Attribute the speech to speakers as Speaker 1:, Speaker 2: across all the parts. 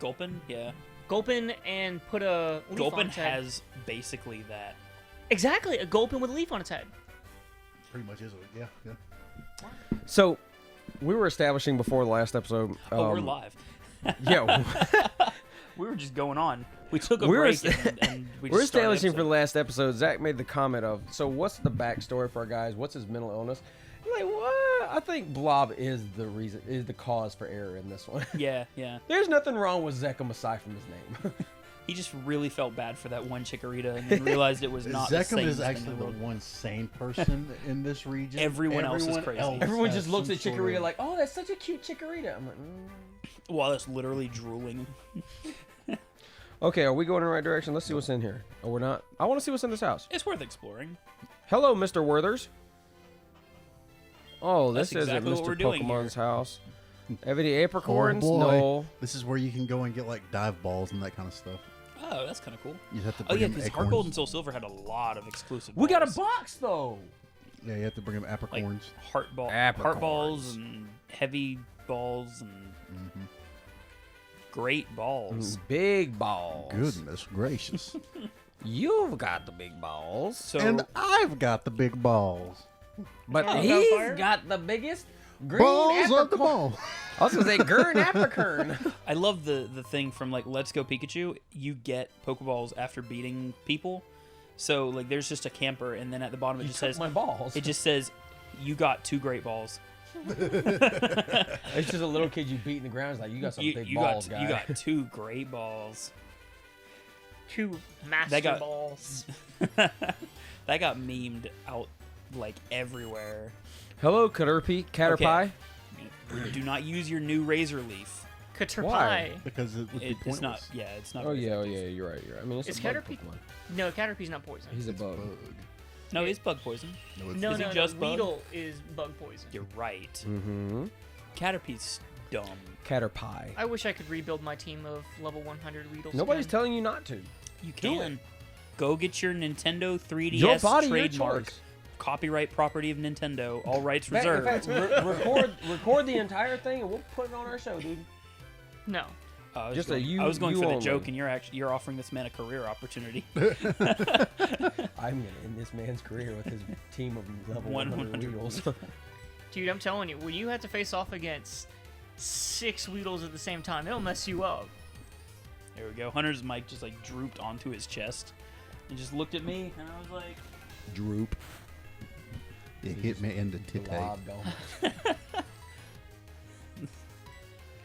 Speaker 1: Gulpin, yeah.
Speaker 2: Gulpin and put a leaf on
Speaker 1: Gulpin
Speaker 2: its head.
Speaker 1: has basically that.
Speaker 2: Exactly, a Gulpin with a leaf on its head.
Speaker 3: Pretty much is. Yeah.
Speaker 4: So, we were establishing before the last episode.
Speaker 1: Oh, we're live.
Speaker 4: Yeah.
Speaker 1: We were just going on. We took a
Speaker 4: We were
Speaker 1: break and we
Speaker 4: We're
Speaker 1: just started
Speaker 4: establishing for the
Speaker 1: episode.
Speaker 4: last episode. Zach made the comment of, so what's the backstory for our guys? What's his mental illness? I'm like, what? I think Blob is the cause for error in this one.
Speaker 1: Yeah, yeah.
Speaker 4: There's nothing wrong with Zekam aside from his name.
Speaker 1: He just really felt bad for that one Chikorita and then realized it was not the
Speaker 3: Zekam
Speaker 1: same
Speaker 3: is
Speaker 1: thing
Speaker 3: actually
Speaker 1: in
Speaker 3: the
Speaker 1: world.
Speaker 3: one sane person in this region.
Speaker 1: Everyone else is crazy.
Speaker 4: Everyone
Speaker 3: has
Speaker 4: just looks
Speaker 3: some
Speaker 4: at
Speaker 3: sort
Speaker 4: Chikorita
Speaker 3: of-
Speaker 4: like, oh, that's such a cute Chikorita. I'm like,
Speaker 1: Well, that's literally drooling.
Speaker 4: Okay, are we going in the right direction? Let's see what's in here. Oh, we're not. I want to see what's in this house.
Speaker 1: It's worth exploring.
Speaker 4: Hello, Mr. Werthers. Oh, this
Speaker 1: That's
Speaker 4: isn't
Speaker 1: exactly what
Speaker 4: Mr.
Speaker 1: we're doing
Speaker 4: Pokemon's house. Have any apricorns?
Speaker 3: boy.
Speaker 4: No.
Speaker 3: This is where you can go and get like dive balls and that kind of stuff.
Speaker 1: Oh, that's kind of cool.
Speaker 3: You have to
Speaker 1: Oh
Speaker 3: bring
Speaker 1: yeah,
Speaker 3: him
Speaker 1: because
Speaker 3: acorns.
Speaker 1: Heartgold and Soul Silver had a lot of exclusive.
Speaker 4: We got a
Speaker 1: balls.
Speaker 4: box, though.
Speaker 3: Yeah, you have to bring him
Speaker 1: like
Speaker 3: apricorns.
Speaker 1: heart
Speaker 4: Apricorns.
Speaker 1: balls and heavy balls and great balls.
Speaker 4: Big balls.
Speaker 3: Goodness gracious.
Speaker 4: You've got the big balls.
Speaker 1: So
Speaker 3: And I've got the big balls.
Speaker 4: But
Speaker 2: Oh,
Speaker 4: he's
Speaker 2: fire?
Speaker 4: got the biggest green
Speaker 3: Balls of the
Speaker 4: apricorn.
Speaker 3: ball.
Speaker 4: I was going to say green apricorn.
Speaker 1: I love the thing from like Let's Go Pikachu. You get Pokeballs after beating people. So like there's just a camper, and then at the bottom it
Speaker 4: You
Speaker 1: just
Speaker 4: took
Speaker 1: says
Speaker 4: my balls.
Speaker 1: it just says you got 2 great balls.
Speaker 4: It's just a little kid you beat in the ground. It's like, you got some big balls, guy.
Speaker 1: You got 2 great balls.
Speaker 2: 2 master
Speaker 1: That got-
Speaker 2: balls.
Speaker 1: That got memed out like everywhere.
Speaker 4: Hello, Caterpie. Caterpie.
Speaker 1: Do not use your new Razor Leaf.
Speaker 2: Caterpie.
Speaker 4: Why?
Speaker 3: Because it would be
Speaker 1: It's
Speaker 3: pointless.
Speaker 1: not. Yeah, it's not.
Speaker 4: Oh,
Speaker 1: Razor
Speaker 4: yeah,
Speaker 1: Leaf.
Speaker 4: you're right. I mean, it's
Speaker 2: Is
Speaker 4: a bug
Speaker 2: Caterpie-
Speaker 4: Pokemon.
Speaker 2: No, Caterpie's not poison.
Speaker 4: He's a bug.
Speaker 3: Bug.
Speaker 1: No, it's bug poison.
Speaker 3: No, it's
Speaker 2: No,
Speaker 1: Is it
Speaker 2: no,
Speaker 1: just
Speaker 2: no.
Speaker 1: bug?
Speaker 2: Weedle is bug poison.
Speaker 1: You're right.
Speaker 4: Mm-hmm.
Speaker 1: Caterpie's dumb.
Speaker 4: Caterpie.
Speaker 2: I wish I could rebuild my team of level 100 Weedles.
Speaker 4: Nobody's
Speaker 2: again.
Speaker 4: telling you not to.
Speaker 1: You
Speaker 4: Do
Speaker 1: can. Go get your Nintendo 3DS
Speaker 4: Your body, your
Speaker 1: trademark.
Speaker 4: choice.
Speaker 1: Copyright property of Nintendo. All rights
Speaker 4: In
Speaker 1: reserved.
Speaker 4: fact, record the entire thing and we'll put it on our show, dude.
Speaker 2: No.
Speaker 1: I was
Speaker 4: just a
Speaker 1: going,
Speaker 4: you-
Speaker 1: I was going
Speaker 4: you
Speaker 1: for the
Speaker 4: only.
Speaker 1: joke, and you're offering this man a career opportunity.
Speaker 4: I'm gonna end this man's career with his team of level 100
Speaker 1: 100
Speaker 4: Weedles.
Speaker 2: Dude, I'm telling you, when you have to face off against 6 Weedles at the same time, it'll mess you up.
Speaker 1: There we go. Hunter's mic just like drooped onto his chest and just looked at me, and I was like,
Speaker 3: Droop. It hit me in the titty.
Speaker 4: Blob, don't.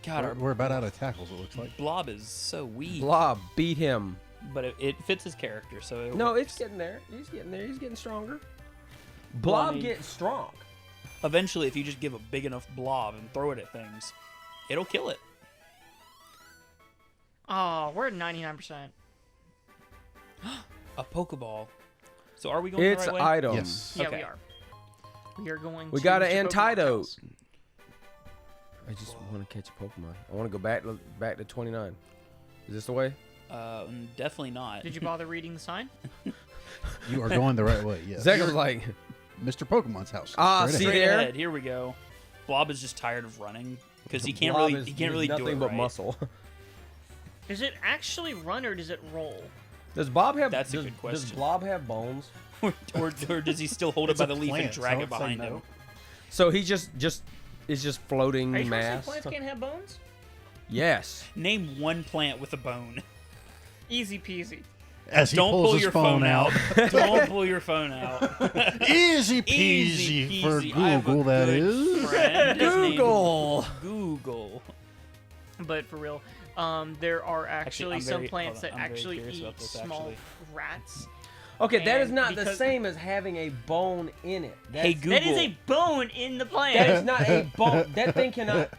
Speaker 1: God, our
Speaker 3: We're about out of tackles, it looks like.
Speaker 1: Blob is so weak.
Speaker 4: Blob, beat him.
Speaker 1: But it fits his character, so it
Speaker 4: No,
Speaker 1: works.
Speaker 4: it's getting there. He's getting there. He's getting stronger.
Speaker 1: Well,
Speaker 4: Blob
Speaker 1: I mean-
Speaker 4: gets strong.
Speaker 1: Eventually, if you just give a big enough blob and throw it at things, it'll kill it.
Speaker 2: Oh, we're at 99%.
Speaker 1: A Pokeball. So are we going
Speaker 4: It's
Speaker 1: the right way?
Speaker 4: item.
Speaker 3: Yes.
Speaker 2: Yeah,
Speaker 1: Okay.
Speaker 2: we are. We are going
Speaker 4: We
Speaker 2: to
Speaker 4: got an
Speaker 2: Mr. Pokemon's
Speaker 4: antidote.
Speaker 2: house.
Speaker 4: I just want to catch a Pokemon. I want to go back to 29. Is this the way?
Speaker 1: Definitely not.
Speaker 2: Did you bother reading the sign?
Speaker 3: You are going the right way, yes.
Speaker 4: Zach was like,
Speaker 3: Mr. Pokemon's house.
Speaker 4: Ah,
Speaker 3: Straight
Speaker 4: see
Speaker 3: ahead.
Speaker 1: Straight
Speaker 4: there?
Speaker 1: ahead. Here we go. Blob is just tired of running because he can't
Speaker 4: Blob
Speaker 1: really
Speaker 4: is
Speaker 1: he can't really
Speaker 4: nothing
Speaker 1: do it
Speaker 4: but
Speaker 1: right.
Speaker 4: muscle.
Speaker 2: Does it actually run or does it roll?
Speaker 4: Does Bob have?
Speaker 1: That's a
Speaker 4: does,
Speaker 1: good
Speaker 4: Does
Speaker 1: question.
Speaker 4: Blob have bones?
Speaker 1: or does he still hold it
Speaker 3: It's
Speaker 1: by
Speaker 3: a
Speaker 1: the leaf and
Speaker 3: plant,
Speaker 1: drag
Speaker 3: so
Speaker 1: it
Speaker 3: I'd say
Speaker 1: behind
Speaker 3: no.
Speaker 1: him?
Speaker 4: So he just is just floating
Speaker 2: Are you trying to
Speaker 4: mass.
Speaker 2: say plants can't have bones?
Speaker 4: Yes.
Speaker 1: Name one plant with a bone.
Speaker 2: Easy peasy.
Speaker 3: As he
Speaker 1: Don't
Speaker 3: pulls
Speaker 1: pull
Speaker 3: his
Speaker 1: your phone out. Don't pull your phone out.
Speaker 3: Easy peasy,
Speaker 1: Easy
Speaker 3: for
Speaker 1: peasy. I have a
Speaker 3: Google, that
Speaker 1: good
Speaker 3: is.
Speaker 1: friend. His name is
Speaker 4: Google.
Speaker 1: Google.
Speaker 2: But for real, there are actually
Speaker 1: I'm
Speaker 2: some
Speaker 1: very-
Speaker 2: plants
Speaker 1: hold
Speaker 2: that
Speaker 1: on, I'm very
Speaker 2: actually
Speaker 1: curious
Speaker 2: eat
Speaker 1: about this,
Speaker 2: small
Speaker 1: actually.
Speaker 2: rats.
Speaker 4: Okay, that is
Speaker 2: And
Speaker 4: not the
Speaker 2: because-
Speaker 4: same as having a bone in it.
Speaker 1: Hey,
Speaker 4: That's,
Speaker 1: Google.
Speaker 2: That is a bone in the plant.
Speaker 4: that is not a bone. That thing cannot.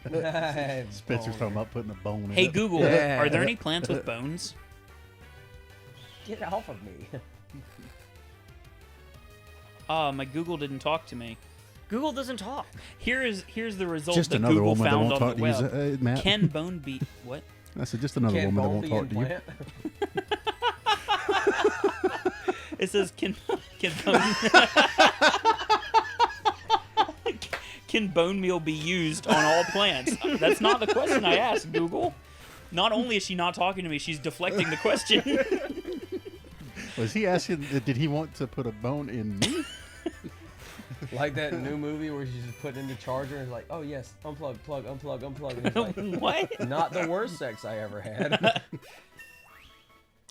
Speaker 3: Spencer's talking about putting a bone in
Speaker 1: Hey
Speaker 3: it.
Speaker 1: Google,
Speaker 4: Yeah.
Speaker 1: are there any plants with bones?
Speaker 4: Get off of me.
Speaker 1: My Google didn't talk to me.
Speaker 2: Google doesn't talk.
Speaker 1: Here's the result
Speaker 3: Just
Speaker 1: that
Speaker 3: another
Speaker 1: Google
Speaker 3: woman that
Speaker 1: found
Speaker 3: won't
Speaker 1: on
Speaker 3: talk
Speaker 1: the
Speaker 3: to you,
Speaker 1: web.
Speaker 3: Matt.
Speaker 1: Can bone be what?
Speaker 3: I said just another
Speaker 4: Can
Speaker 3: woman that
Speaker 4: bone
Speaker 3: won't
Speaker 4: be
Speaker 3: talk to you.
Speaker 4: implant?
Speaker 1: It says can bone can bone meal be used on all plants? That's not the question I asked, Google. Not only is she not talking to me, she's deflecting the question.
Speaker 3: Was he asking? Did he want to put a bone in me?
Speaker 4: Like that new movie where she's just put in the charger and like, oh yes, unplug, plug, unplug, unplug. And he's like,
Speaker 1: What?
Speaker 4: not the worst sex I ever had.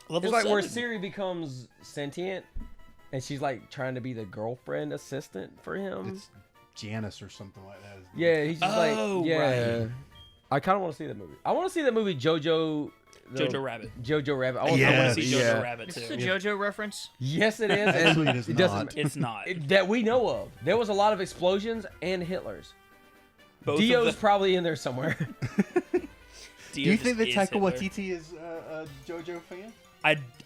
Speaker 1: Level
Speaker 4: It's like where
Speaker 1: 7.
Speaker 4: Siri becomes sentient, and she's like trying to be the girlfriend assistant for him.
Speaker 3: It's Janice or something like that.
Speaker 4: Yeah, he's just
Speaker 1: Oh,
Speaker 4: like, yeah.
Speaker 1: right.
Speaker 4: I kind of want to see that movie. I want to see that movie Jojo.
Speaker 1: Jojo Rabbit.
Speaker 4: Jojo Rabbit. I
Speaker 1: I
Speaker 4: want
Speaker 1: want to
Speaker 3: Yes.
Speaker 1: see Jojo
Speaker 4: yeah.
Speaker 1: Rabbit
Speaker 2: Is
Speaker 1: too.
Speaker 2: this a JoJo reference?
Speaker 4: Yes, it is.
Speaker 3: Actually,
Speaker 4: and
Speaker 3: it is
Speaker 4: it
Speaker 3: not.
Speaker 4: doesn't
Speaker 1: It's not.
Speaker 4: that we know of. There was a lot of explosions and Hitlers.
Speaker 1: Both of
Speaker 4: Dio's
Speaker 1: the-
Speaker 4: probably in there somewhere.
Speaker 3: Do you think that
Speaker 1: just is
Speaker 3: Taika
Speaker 1: Hitler.
Speaker 3: Waititi is a JoJo fan?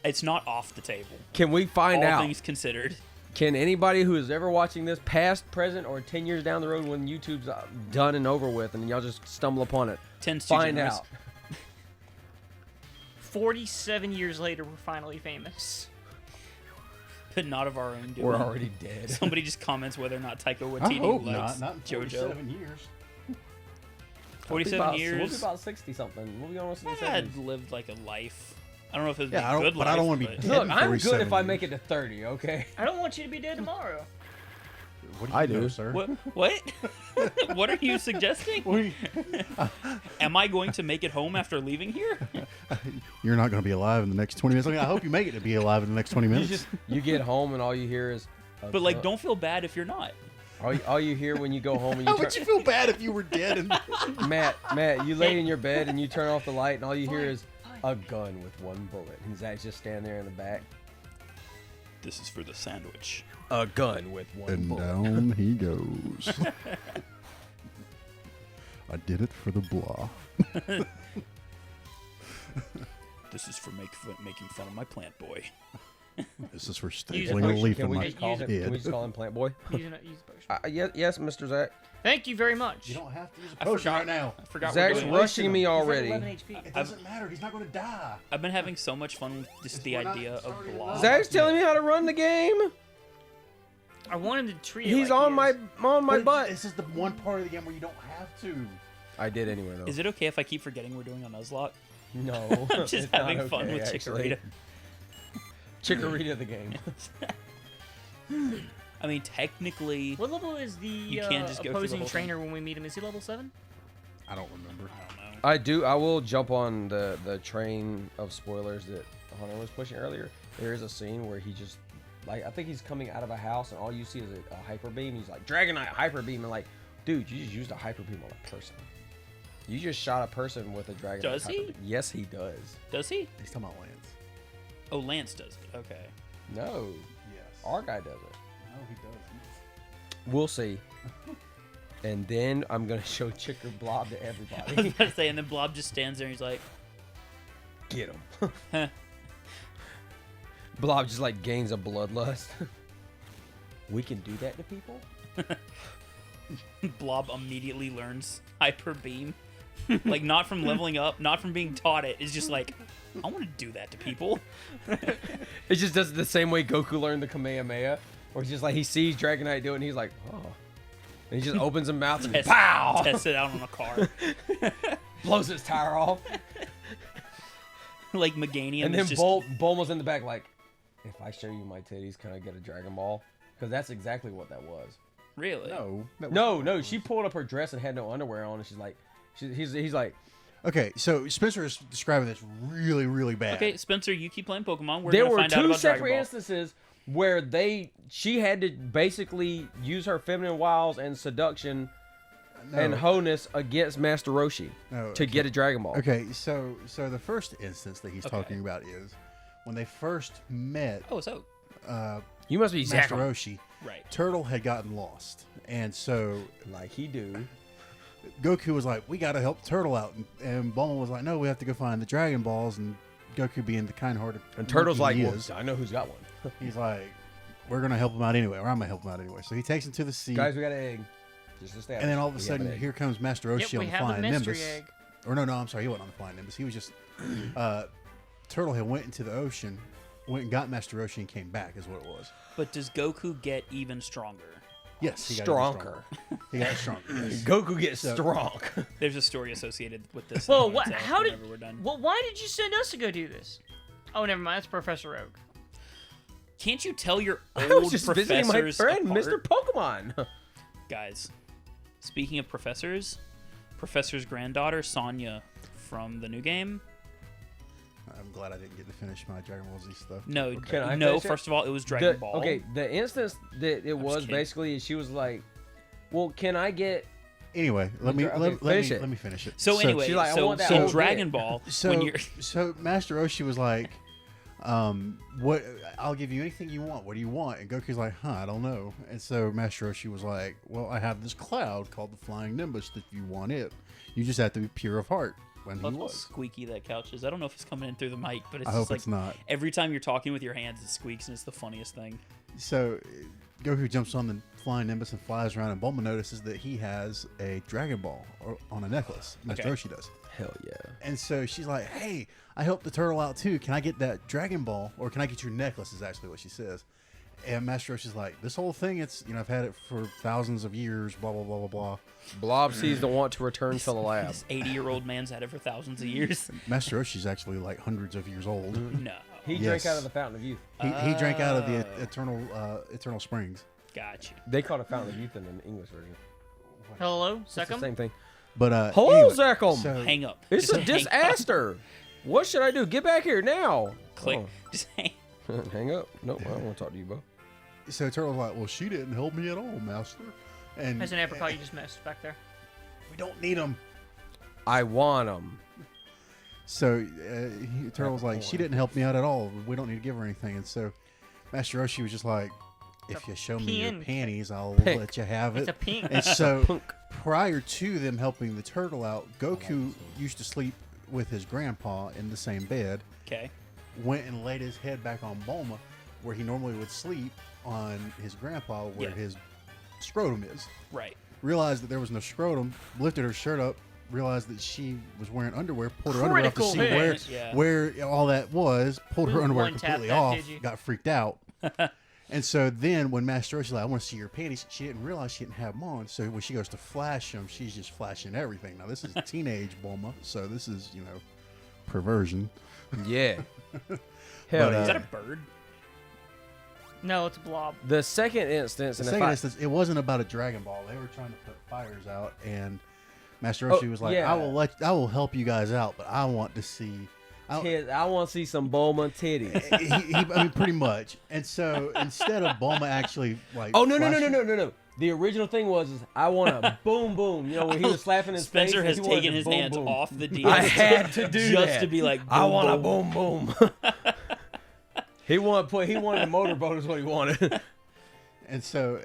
Speaker 1: It's not off the table.
Speaker 4: Can we find
Speaker 1: All
Speaker 4: out?
Speaker 1: things considered.
Speaker 4: Can anybody who is ever watching this, past, present, or 10 years down the road when YouTube's done and over with, and y'all just stumble upon it,
Speaker 1: Tends to
Speaker 4: find
Speaker 1: generous.
Speaker 4: out?
Speaker 2: 47 years later, we're finally famous.
Speaker 1: But not of our own doing.
Speaker 4: We're already dead.
Speaker 1: Somebody just comments whether or not Taika
Speaker 3: I
Speaker 1: Waititi
Speaker 3: hope
Speaker 1: likes
Speaker 3: not. Not in
Speaker 1: JoJo.
Speaker 3: 47 years.
Speaker 1: 47
Speaker 4: We'll be
Speaker 1: years.
Speaker 4: about 60 something. We'll be almost in the
Speaker 1: I had
Speaker 4: 70s.
Speaker 1: lived like a life. I don't know if it was
Speaker 3: Yeah,
Speaker 1: a good
Speaker 3: but
Speaker 1: life.
Speaker 3: I don't want to be
Speaker 1: but-
Speaker 3: dead.
Speaker 4: Look,
Speaker 3: in
Speaker 4: I'm good
Speaker 3: 47
Speaker 4: if I
Speaker 3: years.
Speaker 4: make it to 30, okay?
Speaker 2: I don't want you to be dead tomorrow.
Speaker 3: What do you
Speaker 4: I
Speaker 3: know,
Speaker 4: do.
Speaker 3: sir?
Speaker 1: What? What are you suggesting?
Speaker 3: What do you-
Speaker 1: Am I going to make it home after leaving here?
Speaker 3: You're not going to be alive in the next 20 minutes. I mean, I hope you make it to be alive in the next 20 minutes.
Speaker 4: You get home and all you hear is...
Speaker 1: But like, don't feel bad if you're not.
Speaker 4: All you hear when you go home and
Speaker 3: How
Speaker 4: you
Speaker 3: would you feel bad if you were dead? And
Speaker 4: Matt, you lay in your bed and you turn off the light and all you hear is a gun with one bullet. And Zach's just standing there in the back.
Speaker 1: This is for the sandwich.
Speaker 4: A gun with one
Speaker 3: and
Speaker 4: bullet.
Speaker 3: down he goes. I did it for the blah.
Speaker 1: This is for making fun of my plant boy.
Speaker 3: This is for
Speaker 2: Use
Speaker 3: stapling
Speaker 2: a
Speaker 3: a leaf
Speaker 4: Can
Speaker 3: in
Speaker 4: we
Speaker 3: my
Speaker 4: just call him?
Speaker 3: head.
Speaker 4: Can we just call him Plant Boy?
Speaker 2: Use a potion.
Speaker 4: Yes, Mr. Zach.
Speaker 2: Thank you very much.
Speaker 3: You don't have to use a
Speaker 1: I
Speaker 3: potion
Speaker 1: forgot.
Speaker 3: right now.
Speaker 1: I forgot
Speaker 4: Zach's
Speaker 1: we're doing
Speaker 4: rushing me
Speaker 2: He's at
Speaker 4: already.
Speaker 2: 11 HP.
Speaker 3: It doesn't matter. He's not going to die.
Speaker 1: I've been having so much fun with just the
Speaker 3: We're not-
Speaker 1: idea
Speaker 3: it's
Speaker 1: of
Speaker 3: already
Speaker 1: blob.
Speaker 3: live.
Speaker 4: Zach's telling me how to run the game.
Speaker 2: I want him to treat it
Speaker 4: He's
Speaker 2: like
Speaker 4: on
Speaker 2: he
Speaker 4: my
Speaker 2: is.
Speaker 3: But
Speaker 4: butt.
Speaker 3: This is the one part of the game where you don't have to.
Speaker 4: I did anyway though.
Speaker 1: Is it okay if I keep forgetting we're doing a Nuzlocke?
Speaker 4: No.
Speaker 1: I'm just
Speaker 4: it's not
Speaker 1: having fun
Speaker 4: okay,
Speaker 1: with
Speaker 4: actually.
Speaker 1: Chikorita.
Speaker 4: Chikorita the game.
Speaker 1: I mean, technically,
Speaker 2: What level is the
Speaker 1: You can't just go through the
Speaker 2: opposing
Speaker 1: whole thing.
Speaker 2: trainer when we meet him? Is he level 7?
Speaker 3: I don't remember.
Speaker 1: I don't know.
Speaker 4: I will jump on the train of spoilers that Hunter was pushing earlier. There is a scene where he just, like, I think he's coming out of a house and all you see is a hyper beam. He's like, Dragonite hyper beam. And like, dude, you just used a hyper beam on a person. You just shot a person with a Dragonite.
Speaker 1: Does he?
Speaker 4: hyper beam. Yes, he does.
Speaker 1: Does he?
Speaker 3: He's talking about Lance.
Speaker 1: Oh, Lance does it. Okay.
Speaker 4: No,
Speaker 3: Yes.
Speaker 4: our guy does it.
Speaker 3: No, he doesn't.
Speaker 4: We'll see. And then I'm gonna show Chicker Blob to
Speaker 1: I was
Speaker 4: everybody.
Speaker 1: about to say, and then Blob just stands there and he's like,
Speaker 4: Get him.
Speaker 1: huh.
Speaker 4: Blob just like gains a bloodlust. We can do that to people?
Speaker 1: Blob immediately learns Hyper Beam. Like, not from leveling up, not from being taught it. It's just like, I want to do that to people.
Speaker 4: It just does it the same way Goku learned the Kamehameha. Where it's just like he sees Dragonite do it and he's like, oh. And he just opens his mouth and pow!
Speaker 1: Test it out on a car.
Speaker 4: Blows his tire off.
Speaker 1: Like Meganium
Speaker 4: And
Speaker 1: is
Speaker 4: then
Speaker 1: just...
Speaker 4: Bulma's in the back like, if I show you my titties, can I get a Dragon Ball? Because that's exactly what that was.
Speaker 1: Really?
Speaker 3: No. that was-
Speaker 4: No, she pulled up her dress and had no underwear on and she's like, he's like,
Speaker 3: Okay, so Spencer is describing this really, really bad.
Speaker 1: Okay, Spencer, you keep playing Pokemon. We're
Speaker 4: there
Speaker 1: going to
Speaker 4: were
Speaker 1: find out
Speaker 4: two
Speaker 1: about Dragon
Speaker 4: separate
Speaker 1: Ball.
Speaker 4: instances where she had to basically use her feminine wiles and seduction
Speaker 3: No.
Speaker 4: and wholeness against Master Roshi
Speaker 3: No,
Speaker 4: to
Speaker 3: okay.
Speaker 4: get a Dragon Ball.
Speaker 3: Okay, so the first instance that he's
Speaker 1: Okay.
Speaker 3: talking about is when they first met
Speaker 1: Oh, so...
Speaker 4: You must be
Speaker 3: Master
Speaker 4: Zach.
Speaker 3: Roshi.
Speaker 1: Right.
Speaker 3: Turtle had gotten lost, and so
Speaker 4: Like he do.
Speaker 3: Goku was like, "We got to help Turtle out," and Bulma was like, "No, we have to go find the Dragon Balls." And Goku, being the kind-hearted
Speaker 4: And Turtle's like,
Speaker 3: monkey
Speaker 4: well,
Speaker 3: he is,
Speaker 4: I know who's got one.
Speaker 3: he's like, "We're gonna help him out anyway, or I'm gonna help him out anyway." So he takes him to the sea,
Speaker 4: Guys, we got an egg. Just establish.
Speaker 3: and then all of a
Speaker 4: we have
Speaker 3: sudden,
Speaker 4: an egg.
Speaker 3: here comes Master Roshi
Speaker 2: Yep,
Speaker 3: on
Speaker 2: we
Speaker 3: the
Speaker 2: have the
Speaker 3: flying
Speaker 2: mystery
Speaker 3: Nimbus.
Speaker 2: egg.
Speaker 3: Or no, I'm sorry, he wasn't on the flying Nimbus. He was just Turtle had went into the ocean, went and got Master Roshi, and came back. Is what it was.
Speaker 1: But does Goku get even stronger?
Speaker 3: Yes, he got
Speaker 4: Stronger.
Speaker 3: He got stronger. Yes.
Speaker 4: Goku gets strong.
Speaker 1: There's a story associated with this.
Speaker 2: Whoa,
Speaker 1: I'm gonna
Speaker 2: what?
Speaker 1: tell
Speaker 2: How did?
Speaker 1: whenever we're done.
Speaker 2: Well, why did you send us to go do this? Oh, never mind. That's Professor Oak.
Speaker 1: Can't you tell your
Speaker 4: I
Speaker 1: old
Speaker 4: was just visiting my
Speaker 1: professors
Speaker 4: friend,
Speaker 1: apart?
Speaker 4: Mr. Pokemon.
Speaker 1: Guys, speaking of professors, Professor's granddaughter, Sonya, from the new game.
Speaker 3: I'm glad I didn't get to finish my Dragon Ball Z stuff.
Speaker 1: No,
Speaker 4: Can I
Speaker 1: no.
Speaker 4: finish it?
Speaker 1: First of all, it was Dragon Ball.
Speaker 4: Okay, the instance that it was
Speaker 1: kidding.
Speaker 4: basically, she was like, "Well, can I get?"
Speaker 3: Anyway, let me
Speaker 4: finish it.
Speaker 3: let me finish it.
Speaker 1: So anyway,
Speaker 4: she's like, I
Speaker 1: so,
Speaker 4: want that
Speaker 1: so
Speaker 4: whole
Speaker 1: Dragon
Speaker 4: bit.
Speaker 1: Ball.
Speaker 3: So,
Speaker 1: when you're
Speaker 3: so Master Roshi was like, what? I'll give you anything you want. What do you want? And Goku's like, I don't know. And so Master Roshi was like, well, I have this cloud called the Flying Nimbus. If you want it, you just have to be pure of heart. When he
Speaker 1: Look how
Speaker 3: was.
Speaker 1: squeaky that couch is. I don't know if it's coming in through the mic, but it's
Speaker 3: I
Speaker 1: just
Speaker 3: hope
Speaker 1: like
Speaker 3: it's not.
Speaker 1: every time you're talking with your hands, it squeaks, and it's the funniest thing.
Speaker 3: So Goku jumps on the Flying Nimbus and flies around, and Bulma notices that he has a Dragon Ball on a necklace. Master
Speaker 1: Okay.
Speaker 3: Roshi does.
Speaker 4: Hell yeah!
Speaker 3: And so she's like, hey, I helped the turtle out too. Can I get that Dragon Ball? Or can I get your necklace is actually what she says. And Master Roshi's like, this whole thing, it's, I've had it for thousands of years, blah, blah, blah, blah, blah.
Speaker 4: Blob sees the want to return to the lab.
Speaker 1: This 80-year-old man's had it for thousands of years.
Speaker 3: Master Roshi's actually like hundreds of years old.
Speaker 1: No.
Speaker 4: He
Speaker 3: Yes.
Speaker 4: drank out of the fountain of youth.
Speaker 3: He drank out of the eternal springs.
Speaker 1: Got you.
Speaker 4: They called it fountain of youth in the English version.
Speaker 2: Hello,
Speaker 4: It's the
Speaker 2: Second.
Speaker 4: same thing.
Speaker 3: But
Speaker 4: Hello,
Speaker 3: anyway,
Speaker 4: Zachem.
Speaker 3: so-
Speaker 1: Hang up.
Speaker 4: It's
Speaker 1: Just
Speaker 4: a
Speaker 1: hang up.
Speaker 4: disaster. What should I do? Get back here now.
Speaker 1: Click. Just hang.
Speaker 4: Oh. Hang up. Nope, I don't want to talk to you, bro.
Speaker 3: So Turtle's like, well, she didn't help me at all, Master. And
Speaker 2: There's an apricot you just missed back there.
Speaker 3: we don't need him.
Speaker 4: I want them.
Speaker 3: So Turtle's like, she didn't help me out at all. We don't need to give her anything. And so Master Roshi was just like, if you show me your
Speaker 2: pink.
Speaker 3: panties, I'll
Speaker 4: Pink.
Speaker 3: let you have
Speaker 2: It's
Speaker 3: it.
Speaker 2: a pink.
Speaker 3: And so
Speaker 4: Punk.
Speaker 3: prior to them helping the turtle out, Goku used to sleep with his grandpa in the same bed.
Speaker 1: Okay.
Speaker 3: Went and laid his head back on Bulma, where he normally would sleep on his grandpa, where
Speaker 1: Yeah.
Speaker 3: his scrotum is.
Speaker 1: Right.
Speaker 3: Realized that there was no scrotum, lifted her shirt up, realized that she was wearing underwear, pulled her underwear off to
Speaker 2: Critical
Speaker 3: see
Speaker 2: hit.
Speaker 1: Yeah.
Speaker 3: where all that was, pulled her
Speaker 2: Ooh,
Speaker 3: underwear
Speaker 2: one tap
Speaker 3: completely
Speaker 2: that,
Speaker 3: off,
Speaker 2: did you?
Speaker 3: got freaked out. And so then when Master Roshi's like, I want to see your panties, she didn't realize she didn't have them on. So when she goes to flash them, she's just flashing everything. Now this is teenage Bulma, so this is, perversion.
Speaker 4: Yeah. Hell
Speaker 3: But,
Speaker 4: yeah.
Speaker 1: Is that a bird?
Speaker 2: No, it's a blob.
Speaker 4: The second instance,
Speaker 3: The
Speaker 4: and
Speaker 3: second instance, it wasn't about a Dragon Ball. They were trying to put fires out, and Master
Speaker 4: Oh,
Speaker 3: Roshi was like,
Speaker 4: yeah.
Speaker 3: I will help you guys out, but I want to see.
Speaker 4: I want to see some Bulma titties.
Speaker 3: I mean, pretty much. And so instead of Bulma actually like,
Speaker 4: Oh no.
Speaker 3: flashing-
Speaker 4: The original thing was I want a boom boom. You know when he was slapping his
Speaker 1: Spencer
Speaker 4: face.
Speaker 1: has
Speaker 4: he wanted
Speaker 1: taken
Speaker 4: to
Speaker 1: his
Speaker 4: boom,
Speaker 1: hands
Speaker 4: boom.
Speaker 1: off the DS.
Speaker 4: I had to do
Speaker 1: just
Speaker 4: that
Speaker 1: to be like,
Speaker 4: I
Speaker 1: boom,
Speaker 4: want a
Speaker 1: boom.
Speaker 4: boom boom. He wanted a motorboat is what he wanted.
Speaker 3: And so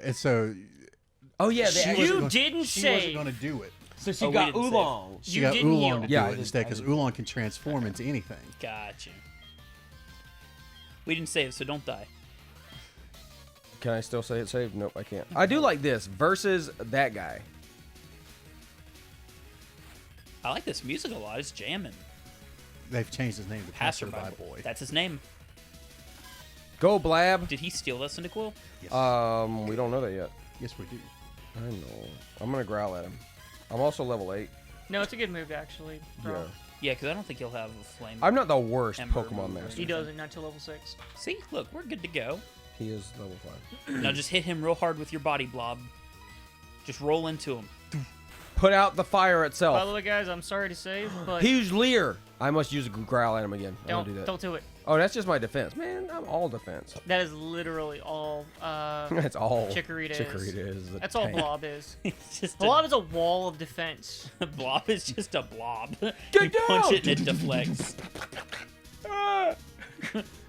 Speaker 4: Oh yeah,
Speaker 3: she
Speaker 4: they,
Speaker 3: wasn't
Speaker 2: You
Speaker 3: gonna-
Speaker 2: didn't
Speaker 3: she
Speaker 2: say.
Speaker 3: wasn't going to do it.
Speaker 4: so she
Speaker 1: Oh, we
Speaker 4: got
Speaker 1: didn't save.
Speaker 4: oolong.
Speaker 3: She
Speaker 2: You
Speaker 3: got
Speaker 2: didn't
Speaker 3: Oolong
Speaker 2: yield.
Speaker 3: to do
Speaker 4: Yeah, I
Speaker 3: it
Speaker 4: did-
Speaker 3: instead,
Speaker 4: I
Speaker 3: because
Speaker 4: did.
Speaker 3: Oolong can transform into anything.
Speaker 1: Gotcha. We didn't save, so don't die.
Speaker 4: Can I still say it saved? Nope, I can't. I do like this versus that guy.
Speaker 1: I like this music a lot. It's jamming.
Speaker 3: They've changed his name to
Speaker 1: Passerby
Speaker 3: Passerby
Speaker 1: Boy.
Speaker 3: Boy.
Speaker 1: That's his name.
Speaker 4: Go Blab.
Speaker 1: Did he steal that Cyndaquil?
Speaker 3: Yes.
Speaker 4: We don't know that yet.
Speaker 3: Yes, we do.
Speaker 4: I know. I'm gonna growl at him. I'm also level 8.
Speaker 2: No, it's a good move actually.
Speaker 4: Yeah.
Speaker 1: Yeah, because I don't think he'll have a flame.
Speaker 4: I'm not the worst
Speaker 1: Ember
Speaker 4: Pokemon
Speaker 1: move.
Speaker 4: master.
Speaker 2: He doesn't not till level 6.
Speaker 1: See, look, we're good to go.
Speaker 4: He is level 5.
Speaker 1: Now just hit him real hard with your body blob. Just roll into him.
Speaker 4: Put out the fire
Speaker 2: By the
Speaker 4: itself.
Speaker 2: way, guys, I'm sorry to say, but
Speaker 4: Huge Leer. I must use a growl at him again. I don't do that.
Speaker 2: don't do it.
Speaker 4: Oh, that's just my defense. Man, I'm all defense.
Speaker 2: That is literally all.
Speaker 4: That's all.
Speaker 2: Chikorita is.
Speaker 4: Chikorita is. the
Speaker 2: That's all
Speaker 4: tank.
Speaker 2: Blob is.
Speaker 1: It's just
Speaker 2: Blob is a wall of defense.
Speaker 1: a blob is just a blob.
Speaker 4: Get
Speaker 1: you punch
Speaker 4: down!
Speaker 1: it and it deflects.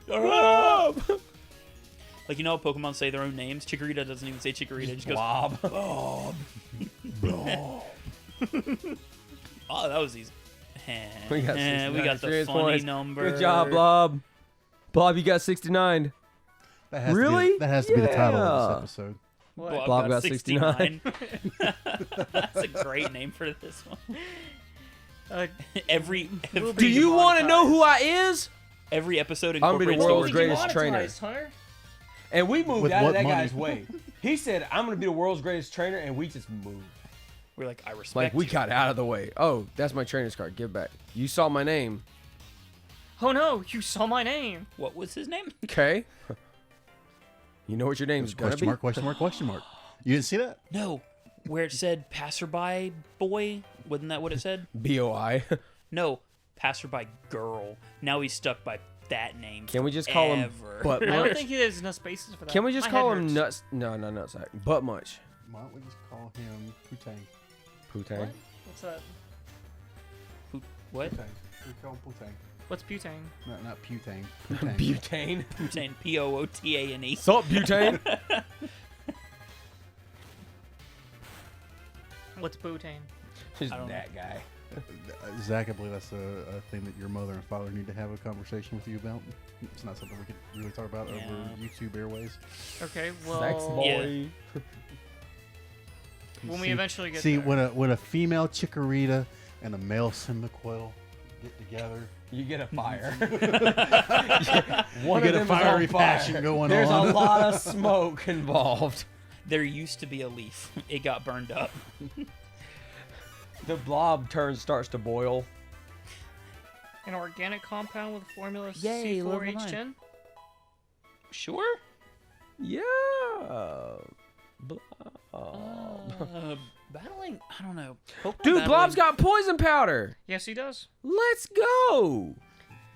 Speaker 4: Blob!
Speaker 1: Like, you know how Pokemon say their own names? Chikorita doesn't even say Chikorita. It just goes,
Speaker 4: Blob.
Speaker 1: Blob. Oh, that was easy.
Speaker 4: We got 69
Speaker 1: we got the
Speaker 4: experience
Speaker 1: funny
Speaker 4: points.
Speaker 1: number.
Speaker 4: Good job, Blob. Blob, you got 69.
Speaker 3: That has
Speaker 4: Really?
Speaker 3: that has to be the title of
Speaker 4: Yeah.
Speaker 3: this episode.
Speaker 2: What?
Speaker 4: Blob got 69.
Speaker 1: That's a great name for this one.
Speaker 2: We'll
Speaker 1: Every
Speaker 4: Do you want to know who I is?
Speaker 1: every episode
Speaker 4: I'm gonna be
Speaker 1: incorporates
Speaker 4: the
Speaker 1: the
Speaker 4: world's
Speaker 1: word
Speaker 4: greatest
Speaker 1: blob.
Speaker 4: trainer.
Speaker 2: Hunter?
Speaker 4: And we moved
Speaker 3: With
Speaker 4: out of
Speaker 3: what
Speaker 4: that
Speaker 3: money?
Speaker 4: guy's way. He said, "I'm gonna be the world's greatest trainer," and we just moved.
Speaker 1: We're like, I respect.
Speaker 4: Like we
Speaker 1: you.
Speaker 4: got out of the way. Oh, that's my trainer's card. Give it back. You saw my name.
Speaker 2: Oh no, you saw my name.
Speaker 1: What was his name?
Speaker 4: Okay. You know what your name's gonna
Speaker 3: Question
Speaker 4: be?
Speaker 3: mark, question mark, question mark. You didn't see that?
Speaker 1: No, where it said passerby boy. Wasn't that what it said?
Speaker 4: BOI.
Speaker 1: No, passerby girl. Now he's stuck by that name.
Speaker 4: Can we just call him
Speaker 1: forever.
Speaker 4: Butt
Speaker 2: I don't
Speaker 4: Munch?
Speaker 2: think there's enough spaces for that.
Speaker 4: Can we just
Speaker 2: My
Speaker 4: call
Speaker 2: head
Speaker 4: him
Speaker 2: hurts.
Speaker 4: Nuts? No, not Nutsack. Butt Munch.
Speaker 3: Why don't we just call him Putang?
Speaker 4: Putang.
Speaker 2: What? What's that?
Speaker 1: What?
Speaker 3: Putang. We call him Putang.
Speaker 2: What's butane?
Speaker 3: No, not Putang. Putang.
Speaker 4: Butane.
Speaker 1: Butane. Pootane.
Speaker 4: Sup, Butane?
Speaker 2: What's butane?
Speaker 4: Just
Speaker 1: I don't
Speaker 4: that guy.
Speaker 3: Zach, I believe that's a thing that your mother and father need to have a conversation with you about. It's not something we could really talk about over
Speaker 1: Yeah.
Speaker 3: YouTube airways.
Speaker 2: Okay,
Speaker 4: Sex
Speaker 2: well,
Speaker 4: boy.
Speaker 2: when we
Speaker 3: See-
Speaker 2: eventually get
Speaker 3: See,
Speaker 2: there.
Speaker 3: when a female Chikorita and a male Cyndaquil get together,
Speaker 4: You get a fire.
Speaker 3: You get a fiery passion going
Speaker 4: There's
Speaker 3: on.
Speaker 4: a lot of smoke involved.
Speaker 1: There used to be a leaf. It got burned up.
Speaker 4: The blob starts to boil.
Speaker 2: An organic compound with formula
Speaker 1: Yay, level nine.
Speaker 2: C4H10?
Speaker 1: Sure.
Speaker 4: Yeah. Blob.
Speaker 1: Battling. I don't know. Pokemon
Speaker 4: Dude,
Speaker 1: battling-
Speaker 4: Blob's got poison powder.
Speaker 2: Yes, he does.
Speaker 4: Let's go.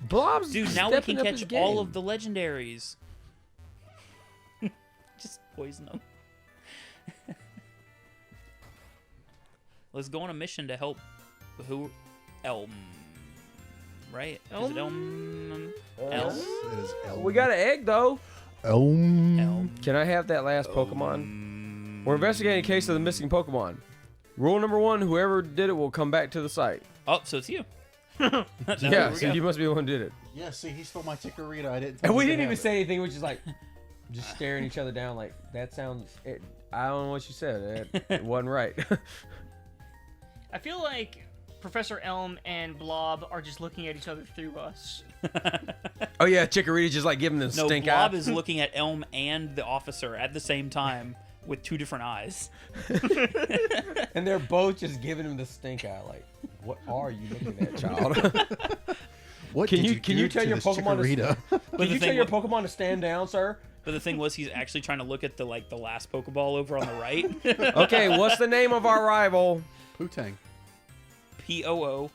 Speaker 4: Blob's
Speaker 1: Dude, now we
Speaker 4: stepping
Speaker 1: can
Speaker 4: up his
Speaker 1: catch all
Speaker 4: game.
Speaker 1: of the legendaries. Just poison them. Let's go on a mission to help who? Elm. Right? Is it Elm? Elm?
Speaker 3: it is Elm.
Speaker 4: We got an egg though.
Speaker 3: Elm.
Speaker 1: Elm.
Speaker 4: Can I have that last Pokemon? We're investigating a case of the missing Pokemon. Rule number 1: whoever did it will come back to the site.
Speaker 1: Oh, so it's you.
Speaker 4: Yeah, so you must be the one who did it.
Speaker 3: Yeah, see, he stole my Chikorita. I didn't. Tell
Speaker 4: And we
Speaker 3: him to
Speaker 4: didn't
Speaker 3: have
Speaker 4: even
Speaker 3: it.
Speaker 4: say anything. We're just like, just staring each other down. Like that sounds. I don't know what you said. It wasn't right.
Speaker 2: I feel like Professor Elm and Blob are just looking at each other through us.
Speaker 4: Oh yeah, Chikorita's just like giving them
Speaker 1: No,
Speaker 4: stink
Speaker 1: Blob
Speaker 4: eye.
Speaker 1: is looking at Elm and the officer at the same time with two different eyes.
Speaker 4: And they're both just giving him the stink eye. Like, what are you looking at, child?
Speaker 3: What
Speaker 4: Can
Speaker 3: did
Speaker 4: you- can you
Speaker 3: do
Speaker 4: tell
Speaker 3: to
Speaker 4: your
Speaker 3: this
Speaker 4: Pokemon to-
Speaker 3: Chikorita?
Speaker 4: Can
Speaker 1: the
Speaker 4: you
Speaker 1: thing
Speaker 4: tell your
Speaker 1: wa-
Speaker 4: Pokemon to stand down, sir?
Speaker 1: But the thing was, he's actually trying to look at the last Pokeball over on the right.
Speaker 4: Okay, what's the name of our rival?
Speaker 3: Putang.
Speaker 1: P-O-O.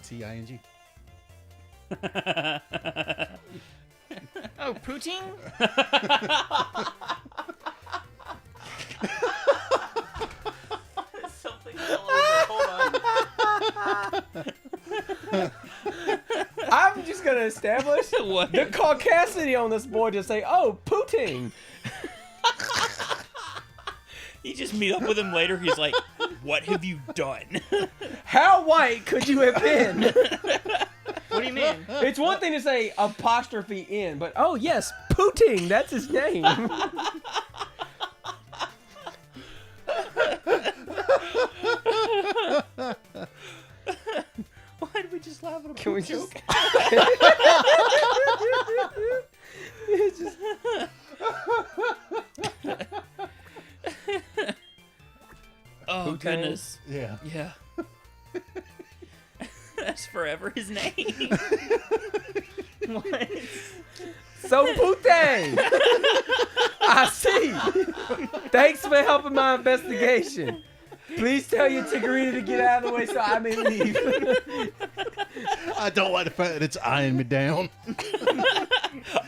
Speaker 3: T-I-N-G.
Speaker 2: Oh, poutine?
Speaker 1: Something fell over. Hold on.
Speaker 4: I'm just gonna establish
Speaker 1: What?
Speaker 4: the caucasity on this boy to say, "Oh, Putin."
Speaker 1: You just meet up with him later. He's like, "What have you done?"
Speaker 4: How white could you have been?
Speaker 2: What do you mean?
Speaker 4: It's one thing to say apostrophe in, but oh yes, Putin, that's his name.
Speaker 1: Why did we just laugh at a
Speaker 4: Can we
Speaker 1: joke?
Speaker 4: just?
Speaker 1: Oh
Speaker 4: Putang?
Speaker 1: goodness.
Speaker 3: Yeah.
Speaker 1: Yeah. That's forever his name.
Speaker 2: What?
Speaker 4: So Putin, I see. Thanks for helping my investigation. Please tell your Chikorita to get out of the way so I may leave.
Speaker 3: I don't like the fact that it's eyeing me down.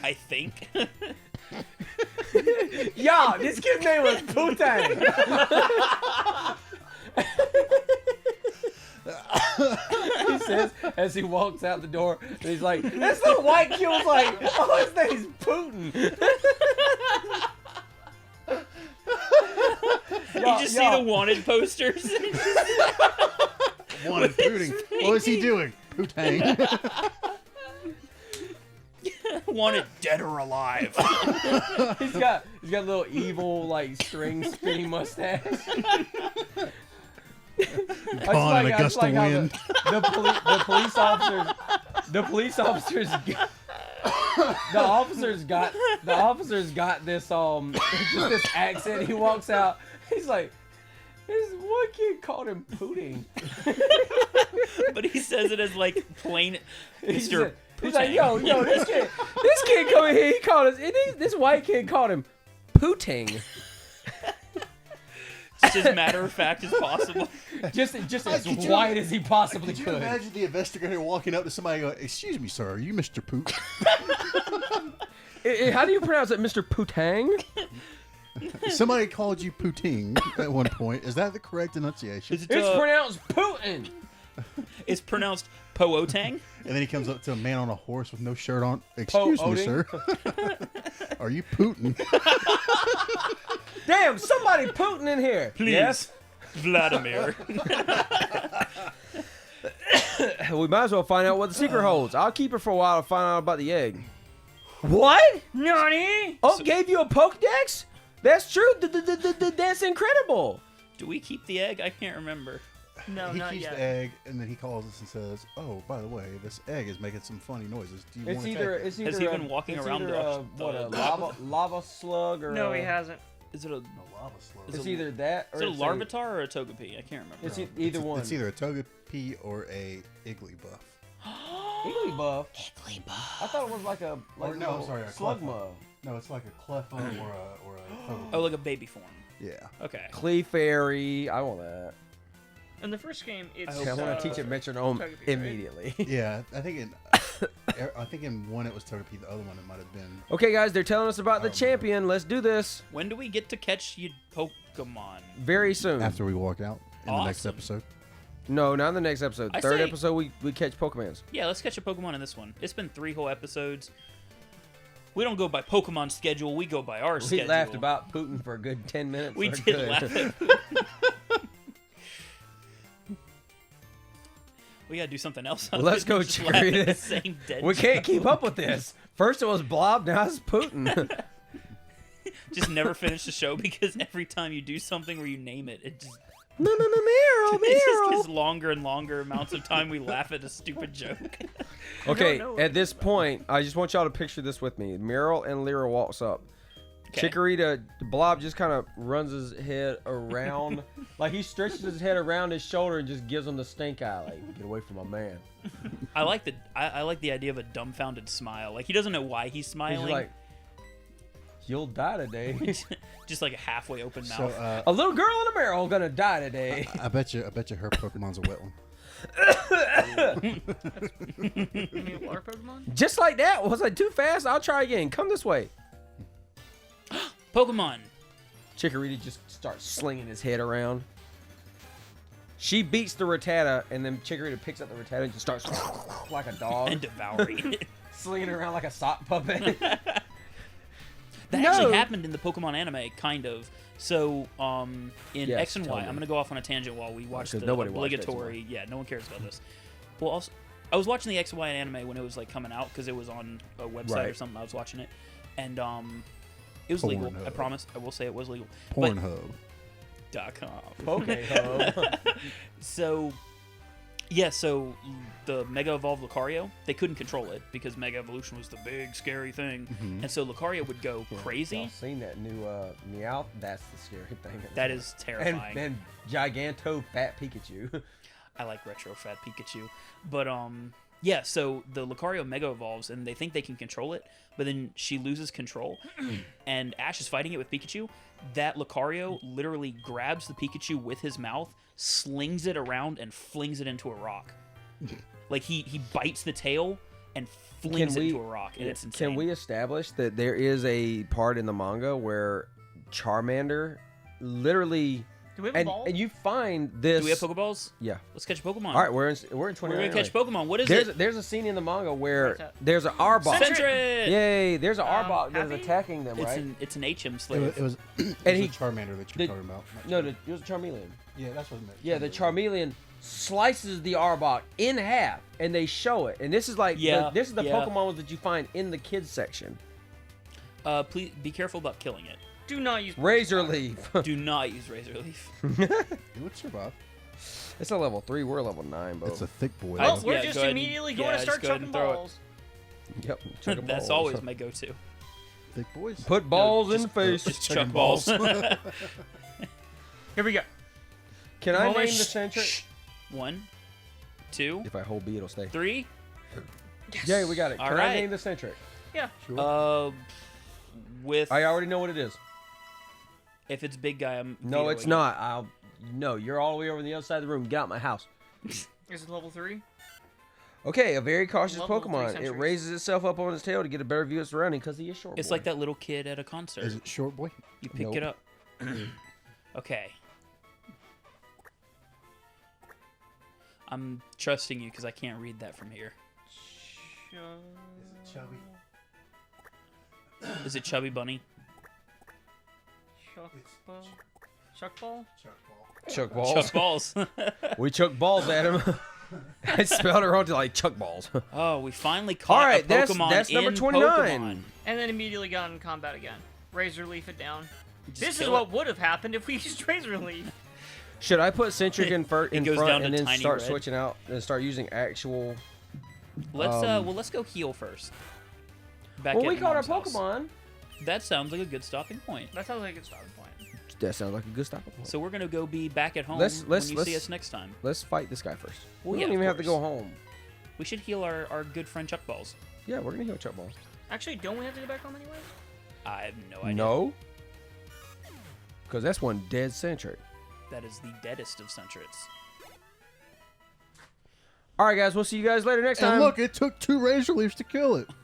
Speaker 1: I think.
Speaker 4: Y'all, this kid's name was Putin. He says as he walks out the door, and he's like, this little white kid was like, oh, his name's Putin.
Speaker 1: You just see the wanted posters.
Speaker 3: Wanted Putang. What is he doing? Putang.
Speaker 1: Wanted dead or alive.
Speaker 4: He's got a little evil like string spinning mustache.
Speaker 3: Gone in a gust of
Speaker 4: how
Speaker 3: wind.
Speaker 4: the police officers the officer's got this just this accent. He walks out. He's like, this one kid called him Pudding.
Speaker 1: But he says it as like plain Mr.
Speaker 4: He's like, yo, this kid coming here. He called us. This white kid called him Pudding.
Speaker 1: Just as matter of fact as possible.
Speaker 4: Just as white as he possibly
Speaker 3: Could you
Speaker 4: could.
Speaker 3: imagine the investigator walking up to somebody and going, "Excuse me, sir, are you Mr. Poot?"
Speaker 4: How do you pronounce it, Mr. Putang?
Speaker 3: Somebody called you Pooting at one point. Is that the correct enunciation?
Speaker 1: Is it,
Speaker 4: It's pronounced Putin.
Speaker 1: it's pronounced Pootang.
Speaker 3: And then he comes up to a man on a horse with no shirt on. Excuse me, sir. Are you Putin?
Speaker 4: Damn, somebody Putin in here.
Speaker 1: Please.
Speaker 4: Yes.
Speaker 1: Vladimir.
Speaker 4: We might as well find out what the secret holds. I'll keep it for a while to find out about the egg.
Speaker 2: What? Nani?
Speaker 4: Oh, gave you a Pokedex? That's true. That's incredible.
Speaker 1: Do we keep the egg? I can't remember.
Speaker 2: No,
Speaker 3: He
Speaker 2: not
Speaker 3: keeps
Speaker 2: yet.
Speaker 3: the egg, and then he calls us and says, "Oh, by the way, this egg is making some funny noises. Do you want to take it?"
Speaker 4: It's either
Speaker 1: Has he been walking around
Speaker 4: a lava slug or
Speaker 2: No, he hasn't.
Speaker 1: Is it a
Speaker 3: A lava slug.
Speaker 4: It's either that or
Speaker 1: is it a Larvitar or a Togepi? I can't remember.
Speaker 4: It's either one.
Speaker 3: It's either a Togepi or a Igglybuff.
Speaker 4: Igglybuff.
Speaker 1: Igglybuff.
Speaker 4: I thought it was like a
Speaker 3: no, I'm sorry, a
Speaker 4: Slugma.
Speaker 3: No, it's like a Cleffa or a Togepi.
Speaker 1: Oh, like a baby form.
Speaker 3: Yeah.
Speaker 1: Okay.
Speaker 4: Clefairy. I want that.
Speaker 2: In the first game, it's.
Speaker 1: hope
Speaker 4: I want to teach it metronome
Speaker 2: Togepi, right?
Speaker 4: immediately.
Speaker 3: Yeah, I think in one it was Togepi, the other one it might have been.
Speaker 4: Okay, guys, they're telling us about the champion. Let's do this
Speaker 1: When do we get to catch you Pokemon?
Speaker 4: very soon.
Speaker 3: After we walk out in the next
Speaker 1: Awesome.
Speaker 3: episode.
Speaker 4: No, not in the next episode.
Speaker 1: I
Speaker 4: Third
Speaker 1: say-
Speaker 4: episode, we catch Pokemons.
Speaker 1: Yeah, let's catch a Pokemon in this one. It's been 3 whole episodes. We don't go by Pokemon schedule. We go by our
Speaker 4: We
Speaker 1: schedule.
Speaker 4: laughed about Putin for a good 10 minutes.
Speaker 1: We
Speaker 4: We're
Speaker 1: did
Speaker 4: good.
Speaker 1: laugh at We gotta do something else.
Speaker 4: Well, let's go,
Speaker 1: Just laugh at
Speaker 4: Cherry.
Speaker 1: the same dead
Speaker 4: We can't
Speaker 1: joke.
Speaker 4: keep up with this. First it was Blob, now it's Putin.
Speaker 1: Just never finish the show because every time you do something where you name it, it just
Speaker 4: Meryl,
Speaker 1: it just gets longer and longer amounts of time we laugh at a stupid joke.
Speaker 4: Okay,
Speaker 2: know
Speaker 4: at this point, I just want y'all to picture this with me. Meryl and Lyra walks up.
Speaker 1: Okay.
Speaker 4: Chikorita, Blob just kind of runs his head around. Like he stretches his head around his shoulder and just gives him the stink eye. Like, get away from my man.
Speaker 1: I like the idea of a dumbfounded smile. Like he doesn't know why he's
Speaker 4: He's
Speaker 1: smiling.
Speaker 4: like, you'll die today.
Speaker 1: just like a halfway open
Speaker 3: So
Speaker 1: mouth.
Speaker 4: A little girl in a barrel gonna die today.
Speaker 3: I bet you her Pokemon's a wet one.
Speaker 2: You mean water Pokemon?
Speaker 4: Just like that. Was I too fast? I'll try again. Come this way.
Speaker 1: Pokemon.
Speaker 4: Chikorita just starts slinging his head around. She beats the Rattata, and then Chikorita picks up the Rattata and just starts like a dog,
Speaker 1: And devouring it.
Speaker 4: slinging it around like a sock puppet.
Speaker 1: That
Speaker 4: No.
Speaker 1: actually happened in the Pokemon anime, kind of. So, in
Speaker 4: Yes,
Speaker 1: X and
Speaker 4: tell
Speaker 1: Y,
Speaker 4: me.
Speaker 1: I'm gonna go off on a tangent while we watch the
Speaker 4: 'Cause nobody watched X and
Speaker 1: obligatory. Yeah, no one cares about this. Well, also, I was watching the X and Y anime when it was like coming out because it was on a website or
Speaker 4: Right.
Speaker 1: something. I was watching it, and it was legal. I
Speaker 3: Pornhub.
Speaker 1: promise. I will say it was legal.
Speaker 3: Pornhub.
Speaker 1: .com.
Speaker 4: Okay, ho.
Speaker 1: So, yeah, so the Mega Evolved Lucario, they couldn't control it because Mega Evolution was the big scary thing, and so Lucario would go crazy.
Speaker 4: Y'all seen that new Meowth? That's the scary thing.
Speaker 1: That is terrifying.
Speaker 4: And Giganto Fat Pikachu.
Speaker 1: I like retro fat Pikachu. But yeah, so the Lucario Mega Evolves and they think they can control it, but then she loses control and Ash is fighting it with Pikachu. That Lucario literally grabs the Pikachu with his mouth, slings it around and flings it into a rock. Like he bites the tail and flings it into a rock, and it's insane.
Speaker 4: Can we establish that there is a part in the manga where Charmander literally
Speaker 2: Do we have a ball?
Speaker 4: and you find this?
Speaker 1: Do we have Pokeballs?
Speaker 4: Yeah.
Speaker 1: Let's catch a Pokemon.
Speaker 4: All right, we're in 29.
Speaker 1: We're gonna catch
Speaker 4: anyway.
Speaker 1: Pokemon. What is
Speaker 4: There's
Speaker 1: it?
Speaker 4: there's a scene in the manga where
Speaker 2: What's that?
Speaker 4: there's an Arbok.
Speaker 1: Sentret!
Speaker 4: Yay! There's an Arbok that is
Speaker 2: Happy?
Speaker 4: attacking them,
Speaker 1: It's
Speaker 4: right?
Speaker 1: an HM
Speaker 3: It
Speaker 1: slave.
Speaker 3: was
Speaker 4: And he-
Speaker 3: a Charmander that you're talking about.
Speaker 4: No, it was a Charmeleon.
Speaker 3: Yeah, that's what I meant.
Speaker 4: Yeah, the Charmeleon slices the Arbok in half, and they show it. And this is like, this is the Pokemon that you find in the kids section.
Speaker 1: Please be careful about killing it.
Speaker 2: Do not use
Speaker 4: Razor Leaf.
Speaker 1: Do not use Razor Leaf.
Speaker 3: It would survive.
Speaker 4: It's a level 3. We're level 9, bro.
Speaker 3: It's a thick boy.
Speaker 2: Oh,
Speaker 3: though.
Speaker 2: we're
Speaker 1: Yeah,
Speaker 2: just
Speaker 1: go ahead and-
Speaker 2: immediately
Speaker 1: yeah,
Speaker 2: going to
Speaker 1: just
Speaker 2: start
Speaker 1: go ahead
Speaker 2: chucking
Speaker 1: and throw it.
Speaker 2: balls.
Speaker 4: Yep. Chuck
Speaker 1: That's always my go-to.
Speaker 3: Thick boys.
Speaker 4: Put balls in
Speaker 1: just-
Speaker 4: the face.
Speaker 1: Just chuck balls.
Speaker 2: Here we go.
Speaker 4: Can I
Speaker 2: Moment.
Speaker 4: name the centric?
Speaker 1: 1, 2,
Speaker 4: If I hold B, it'll stay.
Speaker 1: 3.
Speaker 4: Yeah, we got it.
Speaker 1: All
Speaker 4: Can
Speaker 1: right.
Speaker 4: I name the centric?
Speaker 2: Yeah.
Speaker 1: With
Speaker 4: I already know what it is.
Speaker 1: if it's big guy, I'm
Speaker 4: No,
Speaker 1: vetoing
Speaker 4: it's
Speaker 1: it.
Speaker 4: not. No, you're all the way over on the other side of the room. Get out my house.
Speaker 2: Is it level 3?
Speaker 4: Okay, a very cautious
Speaker 2: Level 3
Speaker 4: Pokemon. It
Speaker 2: centuries.
Speaker 4: raises itself up on its tail to get a better view of its surrounding because he is short.
Speaker 1: It's
Speaker 4: boy.
Speaker 1: like that little kid at a concert.
Speaker 3: Is it short boy?
Speaker 1: You pick
Speaker 4: Nope.
Speaker 1: it up. Okay. I'm trusting you because I can't read that from here.
Speaker 3: Chubby?
Speaker 1: Is it Chubby Bunny?
Speaker 2: Chuck ball?
Speaker 4: Chuck balls.
Speaker 1: Chuck Balls.
Speaker 4: We chuck balls at him. I spelled it wrong to like chuck balls.
Speaker 1: Oh, we finally caught
Speaker 4: All right,
Speaker 1: a
Speaker 4: that's
Speaker 1: Pokemon
Speaker 4: number
Speaker 1: in
Speaker 4: 29.
Speaker 1: Pokemon.
Speaker 2: And then immediately got in combat again. Razor Leaf it down.
Speaker 1: Just
Speaker 2: This is
Speaker 1: kill
Speaker 2: what
Speaker 1: it.
Speaker 2: would have happened if we used Razor Leaf.
Speaker 4: Should I put centric in, in
Speaker 1: goes
Speaker 4: front
Speaker 1: down
Speaker 4: and
Speaker 1: to
Speaker 4: then
Speaker 1: tiny
Speaker 4: start
Speaker 1: red.
Speaker 4: switching out and start using actual?
Speaker 1: Let's let's go heal first. Back
Speaker 4: Well,
Speaker 1: at
Speaker 4: we caught our
Speaker 1: Mom's house.
Speaker 4: Pokemon.
Speaker 1: That sounds like a good stopping point.
Speaker 2: That sounds like a good starting point.
Speaker 4: That sounds like a good stopping point.
Speaker 1: So we're gonna go be back at home
Speaker 4: Let's-
Speaker 1: when you
Speaker 4: let's-
Speaker 1: see us next time.
Speaker 4: Let's fight this guy first.
Speaker 1: Well,
Speaker 4: We
Speaker 1: yeah,
Speaker 4: don't
Speaker 1: of
Speaker 4: even have to
Speaker 1: course.
Speaker 4: go home.
Speaker 1: We should heal our good friend Chuck Balls.
Speaker 4: Yeah, we're gonna heal Chuck Balls.
Speaker 2: Actually, don't we have to go back home anyway?
Speaker 1: I have no idea.
Speaker 4: No, because that's one dead centric.
Speaker 1: That is the deadest of Centrets.
Speaker 4: All right, guys, we'll see you guys later next time.
Speaker 3: And look, it took 2 Razor Leafs to kill it.